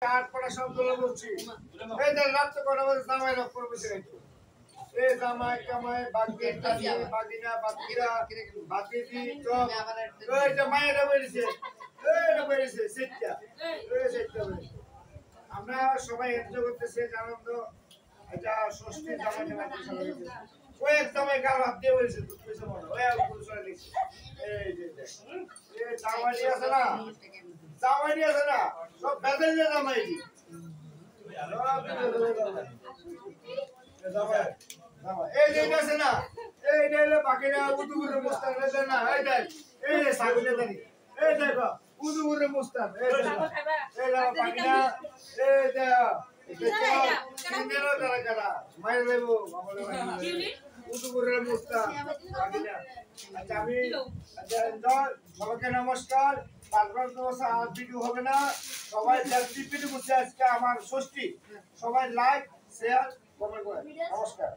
পড়া শব্দগুলো বলছি এই যে রাত্রে কটা বাজে জামাই রক করবে এই জামাই কামাই বাগদি বাগিনা বাগিরা বাগদি চপ এই যে মায়েরা বেরিয়েছে সেটটা আমরা সবাই এনজয় করতেছি আনন্দ এটা ষষ্ঠী জামাই ওই এক জামাই গাল হাত দিয়ে বেরিয়েছে তুই কইছে মনে ওই পুরুষরা লিখছে এই যে এই জামাই আছে না জামাই আছে না সব বেদল নিয়ে জামাই এই যে আছে না এই যে বাকিরা উদুগুরে মুস্তান আছে না এই দেখ এই যে সাগরে দাঁড়ি এই দেখো উদুগুরে মুস্তান এই দেখো এই দেখো বাকিরা এই দেখো কিনেরো তারা কারা মাইর দেবো মামলে উদুগুরে মুস্তান বাকিরা আচ্ছা আমি আচ্ছা সবাইকে নমস্কার তারপর তো আর ভিডিও হবে না সবাই জাস্ট ভিডিও করছে আজকে আমার ষষ্ঠী সবাই লাইক শেয়ার কমেন্ট করে নমস্কার